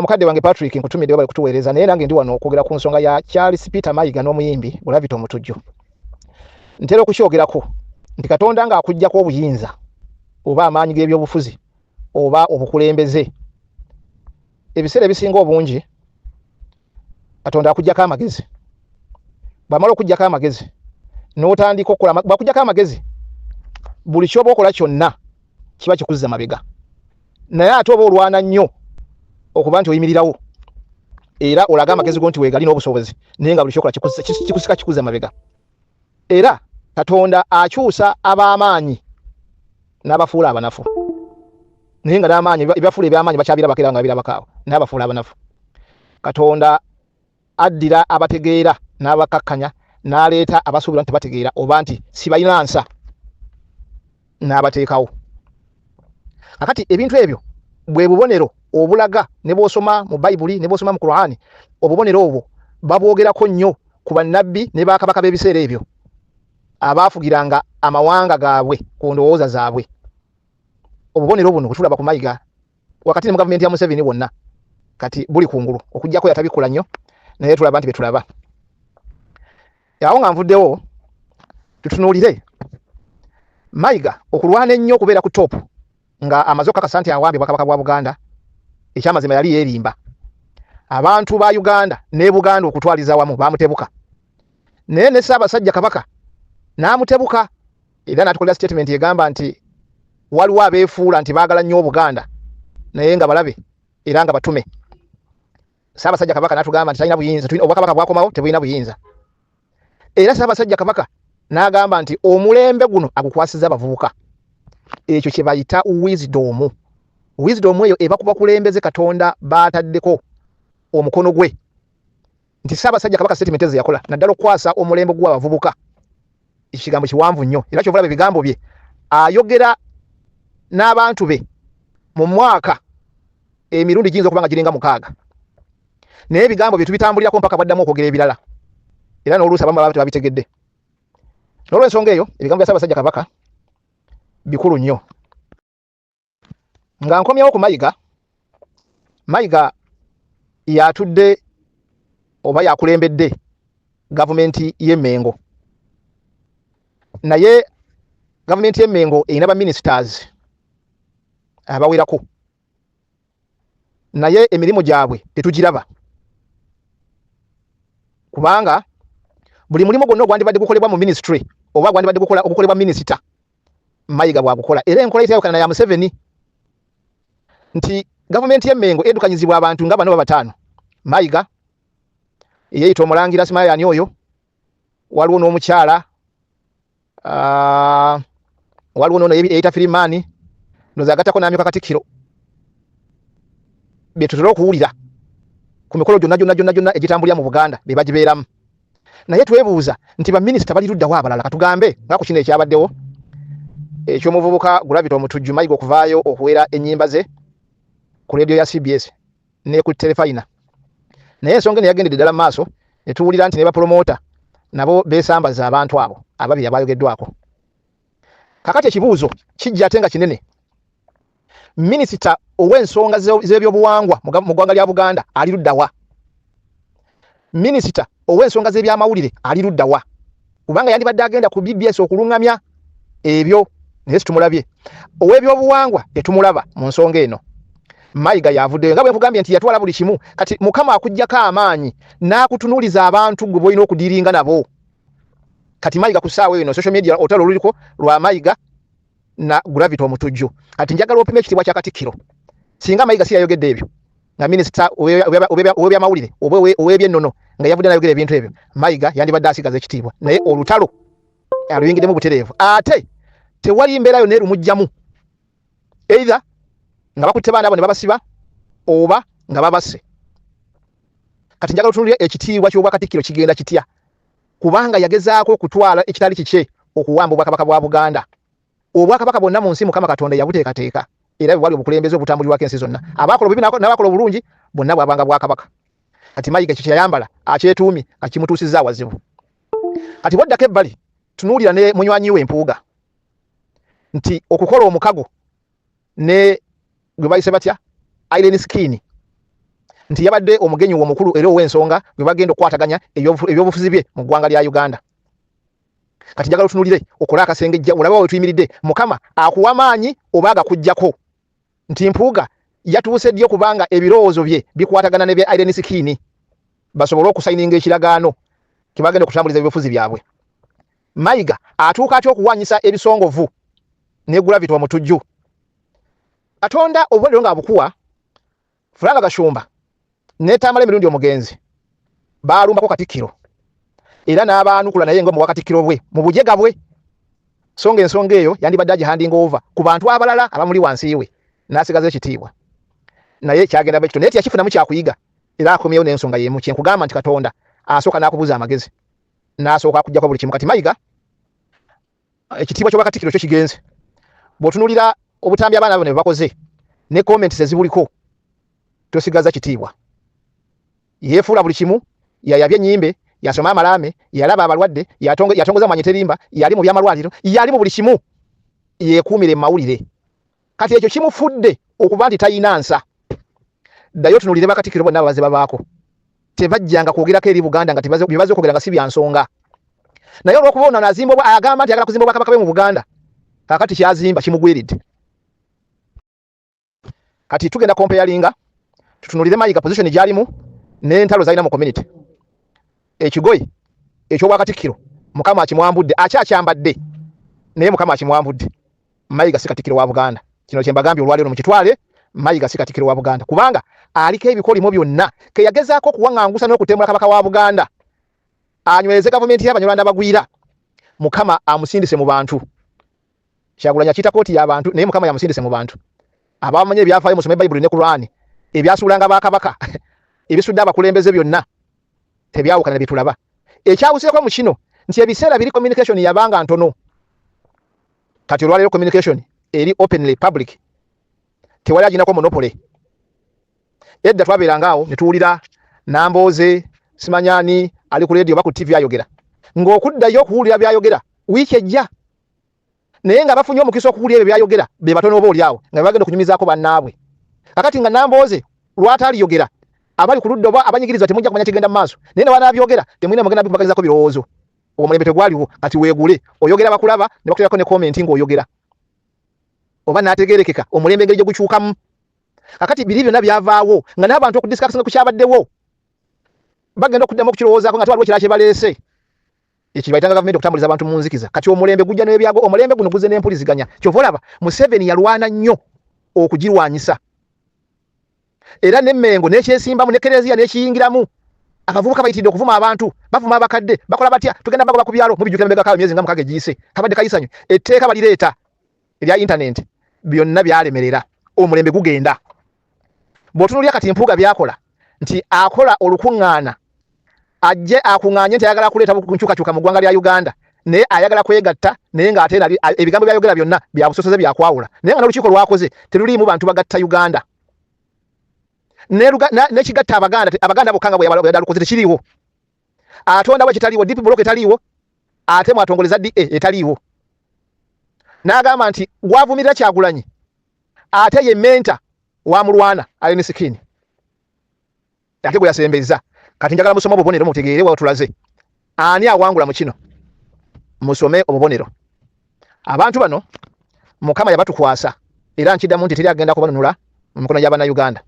Mukadde wange Patrick nkutumidde bali kutuweereza naye nange ndi wano okwogera ku nsonga ya Charles Peter Mayiga n'omuyimbi Gravity Omutujju. Ntera okukyogerako nti Katonda ng'akuggyako obuyinza oba amaanyi g'ebyobufuzi oba obukulembeze, ebiseera ebisinga obungi Katonda akuggyako amagezi. Bw'amala okuggyako amagezi n'otandika okukola, bw'akuggyako amagezi buli ky'oba okola kyonna kiba kikuzza mabega, naye ate oba olwana nnyo okuba nti oyimirirawo era olaga amagezi go nti weegali n'obusobozi naye nga buli kyokola kikusika kikuzza mabega. Era Katonda akyusa ab'amaanyi n'abafuula abanafu, naye nga n'amaanyi ebibafuula eby'amaanyi bakyabirabako era nga birabakaawo n'abafuula abanafu. Katonda addira abategeera n'abakakkanya n'aleeta abasuubira nti bategeera oba nti sibalina nsa n'abateekawo. Kakati ebintu ebyo bwe bubonero obulaga ne bw'osoma mu Bayibuli ne bw'osoma mu Qur'ani, obubonero obwo babwogerako nnyo ku bannabbi ne bakabaka b'ebiseera ebyo abaafugiranga amawanga gaabwe ku ndowooza zaabwe. Obubonero buno bwe tulaba ku Mayiga wakati ne mu gavumenti ya Museveni bwonna kati buli kungulu okuggyako yatabikola nnyo naye tulaba nti betulaba. Awo nga nvuddewo tutunuulire Mayiga okulwana ennyo okubeera ku top nga amaze okukakasa nti awambye Bwakabaka bwa Buganda, ekyamazima yali yeerimba. Abantu ba Uganda ne Buganda okutwaliza wamu baamutebuka, naye ne Ssaabasajja Kabaka n'amutebuka era n'atukolera statement egamba nti waliwo abeefuula nti baagala nnyo Obuganda naye nga balabe era nga batume. Ssaabasajja Kabaka n'atugamba nti talina buyinza, Obwakabaka bwakomawo tebulina buyinza. Era Ssaabasajja Kabaka n'agamba nti omulembe guno agukwasiza abavubuka. Ekyo kye bayita wisdom. Wisdom eyo eba ku bakulembeze Katonda baataddeko omukono gwe. Nti Ssaabasajja Kabaka statement ze yakola naddala okukwasa omulembe gw'abavubuka. Ekigambo kiwanvu nnyo era ky'ovalaba ebigambo bye ayogera n'abantu be mu mwaka emirundi giyinza okuba nga giringa 6, naye ebigambo bye tubitambulirako mpaka baddamu okwogera ebirala era n'oluusi abamu baba tebabitegedde. N'olw'ensonga eyo ebigambo bya Ssaabasajja Kabaka bikulu nnyo. Nga nkomyawo ku Mayiga, Mayiga yatudde oba yakulembedde gavumenti y'e Mengo, naye gavumenti y'e Mengo erina ba ministers abawerako, naye emirimu gyabwe tetugiraba kubanga buli mulimu gwonna ogwandibadde gukolebwa mu ministry oba gwandibadde okukolebwa minisita Mayiga bwagukola. Era enkola etayawukana ya Museveni nti gavumenti y'e Mengo edukanyizibwa abantu nga 4 oba 5. Mayiga yeeyita Omulangira Simayani oyo, waliwo n'omukyala waliwo n'ono yeeyita Firimani, ndoza agatako n'amyuka Katikkiro. Bye tutera okuwulira ku mikolo gyonna egitambulira mu Buganda be bagibeeramu. Naye twebuuza nti baminisita bali luddawo abalala? Katugambe nga ku kino ekyabaddewo eky'omuvubuka Gravity Omutujju Mayiga okuvaayo okuwera ennyimba ze ku leediyo ya CBS ne ku Telefayina. Naye ensonga eno yagendedde ddala mu maaso ne tuwulira nti ne bapromota nabo beesambaza abantu abo ababiri abayogeddwako. Kakati ekibuuzo kijja ate nga kinene. Minisita ow'ensonga z'ebyobuwangwa mu ggwanga lya Buganda ali luddawa? Minisita ow'ensonga z'ebyamawulire ali luddawa? Kubanga yandibadde agenda ku BBS okuluŋŋamya ebyo naye situmulabye. Ow'ebyobuwangwa tetumulaba mu nsonga eno. Mayiga yavuddeyo nga bwe nkugambye nti yatwala buli kimu. Kati Mukama akuggyako amaanyi n'akutunuuliza abantu gwe b'olina okudiiringa nabo. Kati Mayiga ku ssaawa eno social media olutalo luliko lwa Mayiga na Gravity Omutujju. Kati njagala opime ekitiibwa kya Katikkiro. Singa Mayiga si yayogedde ebyo nga minisita ow'ebyamawulire ow'ebyennono nga yavudde n'ayogera ebintu ebyo, Mayiga yandibadde asigaza ekitiibwa. Naye olutalo aluyingiddemu butereevu. Ate tewali mbeera yonna erumugjamu, either nga bakutte baana abo ne babasiba oba nga babasse. Kati njagala otunulire ekitiibwa ky'Obwakatikkiro kigenda kitya, kubanga yagezaako okutwala ekitali kikye okuwamba Obwakabaka bwa Buganda. Obwakabaka bwonna mu nsi Mukama Katonda yabuteekateeka era bwali obukulembeze obutambulirwako ensi zonna. Abaakola obubi n'abaakola obulungi bonna bwabanga Bwakabaka. Kati Mayiga kye yayambala akyetuumi akimutuusizza awazibu. Kati bwaddako ebbali tunuulira ne munywanyi we Mpuuga nti okukola omukago ne gwe bayise batya Irene Skin nti yabadde omugenyi omukulu era ow'ensonga bwe bagenda okukwataganya ebyobufuzi bye mu ggwanga lya Uganda. Kati njagala otunulire okola akasengejja olaba we tuyimiridde Mukama akuwa amaanyi oba agakujjako nti Mpuuga yatuuse ddyo kubanga ebirowoozo bye bikwatagana ne bya Irene Sikini basobole okusayininga ekiragaano kibagenda okutambuliza ebyobufuzi byabwe. Mayiga atuuka atya okuwanyisa ebisongovu ne gravity omutujju. Katonda obubonero ng'abukuwa Fulanga Gashumba ne Tamale Mirundi omugenzi baalumbako Katikkiro era n'abaanukula naye ngo mu Katikkiro bwe mu bujega bwe songa ensonga eyo yandibadde agihanding over ku bantu abalala abamuli wansi we n'asigaza ekitiibwa naye kyagenda bwe kito naye teyakifunamu kyakuyiga era akomyewo n'ensonga y'emu kyenkugamba nti Katonda asooka n'akubuuza amagezi n'asooka akuggyako buli kimu. Kati Mayiga ekitiibwa ky'obwa Katikkiro kyo kigenze bw'otunuulira obutambi abaana bano bwe bakoze ne comments ezibuliko tosigaza kitiibwa. Yeefuula buli kimu, yayabye ennyimbe, yasoma amalaame, yalaba abalwadde, yatongoza amanye terimba, yali mu byamalwaliro, yali mu buli kimu, yeekuumire mawulire. Kati ekyo kimufudde okuba nti tayina nsa. Ddayo tunuulire Bakatikkiro bonna abaze babaako. Tebajjanga kwogerako eri Buganda nga bibaze okwogera nga si bya nsonga. Naye olw'okuba ono azimba agamba nti ayagala kuzimba Obwakabaka bwe mu Buganda, kaakati kyazimba kimugwiridde. Kati tugenda comparinga tutunulire Mayiga position gyalimu n'entalo zalina mu community. Ekigoyi eky'obwa Katikkiro Mukama akimwambudde akyakyambadde naye Mukama akimwambudde. Mayiga si Katikkiro wa Buganda. Kino kye mbagambye olwaleero mu kitwale Mayiga si Katikkiro wa Buganda kubanga aliko ebikolimo byonna ke yagezaako okuwaŋŋangusa n'okutemmula Kabaka wa Buganda anyweze gavumenti y'Abanyarwanda bagwira. Mukama amusindise mu bantu. Kyagulanyi akiyita kooti y'abantu naye Mukama yamusindise mu bantu. Abamanyi ebyafaayo musome Bayibuli ne Qur'ani ebyasuulanga bakabaka ebisudde abakulembeze byonna tebyawukana bye tulaba. Ekyawuseeko mu kino nti ebiseera biri communication yabanga ntono. Kati olwaleero communication eri openly public tewali aginako monopoly. Edda twabeeranga awo ne tuwulira Nambooze simanyani ali ku radio ba ku TV ayogera ng'okuddayo okuwulira byayogera wiiki ejja naye nga bafunye omukisa okuwulira ebyo byayogera be batono oba oli awo nga bagenda okunyumizaako bannaabwe. Kakati nga Nambooze lwataaliyogera abali ku ludda oba abanyigiriza temujja kumanya kigenda mu maaso naye ne banabyogera temulina mugenda bibagalizako birowoozo. Omulembe tegwaliwo kati weegule oyogera bakulaba ne bakuteekako ne comment ng'oyogera oba n'ategeerekeka omulembe engeri gye gukyukamu. Kakati biri byonna byavaawo nga n'abantu okudisikasinga ku kyabaddewo bagenda okuddamu okukirowoozaako nga twaliwo kirala kye baleese. Ekyo bayitanga gavumenti okutambuliza abantu mu nzikiza. Kati omulembe gujja n'ebyago omulembe guno guzze n'empuliziganya. Kyova olaba Museveni yalwana nnyo okugirwanyisa. Era n'emmengo n'ekyesimbamu n'ekereziya n'ekiyingiramu abavubuka bayitidde okuvuma abantu bavuma abakadde bakola batya tugenda bagoba ku byalo mubijjukira mbega kawo myezi nga mukaaga egiyise kabadde kayisanyo etteeka balireeta erya internet byonna byalemerera omulembe gugenda. Bw'otunuulira kati Mpuuga byakola nti akola olukuŋŋaana ajje akuŋŋaanye nti ayagala kuleeta kunkyukakyuka mu ggwanga lya Uganda naye ayagala kwegatta naye ng'ate ebigambo byayogera byonna bya busosoze byakwawula naye nga n'olukiiko lwakoze teruliimu bantu bagatta Uganda n'ekigatta Abaganda bokka nga bwe yadalukoze tekiriiwo. Atondawo ekitaliiwo DP block etaliiwo ate mwatongoleza DA etaliiwo. N'agamba nti gwavumirira Kyagulanyi ate ye menta wa mulwana Irene Sikini ate gwe yasembeza. Kati njagala musome obubonero mutegeere wa tulaze ani awangula mu kino musome obubonero. Abantu bano Mukama yabatukwasa era nkiddamu nti teri agenda kubanunula mu mikono gy'abaana Uganda.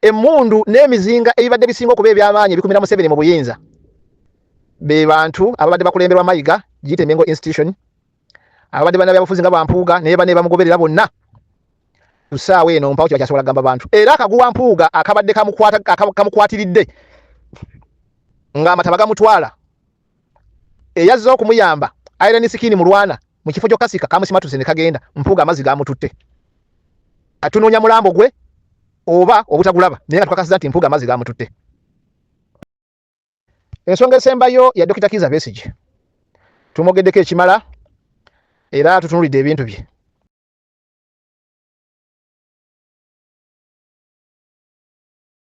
Emmundu n'emizinga ebibadde bisinga okuba eby'amaanyi ebikumira Museveni mu buyinza be bantu ababadde bakulemberwa Mayiga giyite Mengo Institution ababadde bana byabufuzi nga Bampuuga naye bane bamugoberera bonna tusaawe eno mpawo kiba kyasobola gamba bantu. Era akaguwa Mpuuga akabadde kamukwatiridde ng'amataba gamutwala eyazza okumuyamba Irene Sikini mu lwana mu kifo ky'okasika kamusimatuse ne kagenda Mpuuga amazzi gamututte. Atunoonya mulambo gwe oba obutagulaba naye nga tukakasiza nti Mpuuga amazzi gamututte. Ensonga esembayo ya Dr. Kizza Besigye tumwogeddeko ekimala era tutunulidde ebintu bye.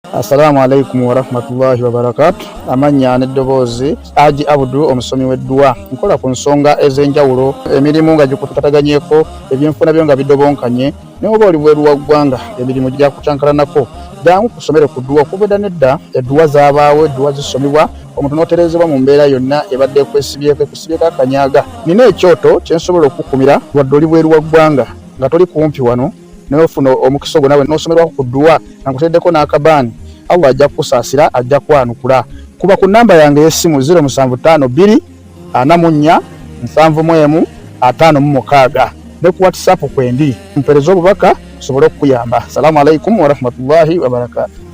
Assalamu alaikum wa rahmatullahi wa barakatuh. Amanya n'eddoboozi Haji Abdu omusomi w'eddua. Nkola ku nsonga ez'enjawulo, emirimu nga gikutataganyeko, ebyenfuna byo nga bidobonkanye, ne oba oli bweru wa ggwanga emirimu gya kucankalanako. Jangu kusomere ku ddua okubeda nedda eddua zaabaawo, eddua zisomibwa, omuntu n'oterezebwa mu mbeera yonna ebadde kwesibyeko akanyaaga. Nina ekyoto kye nsobola okukumira wadde oli bweru wa ggwanga nga toli kumpi wano n'ofuna omukisa ogwo nawe n'osomerwako ku ddua nga nkuteddeko n'akabaani. Allah ajja kusaasira, ajja kwanukula. Kuba ku namba yange y'essimu 0752 44 71 ne ku WhatsApp kwendi mpereza obubaka sobole okuyamba. Assalamu alaikum wa rahmatullahi wa barakatuh.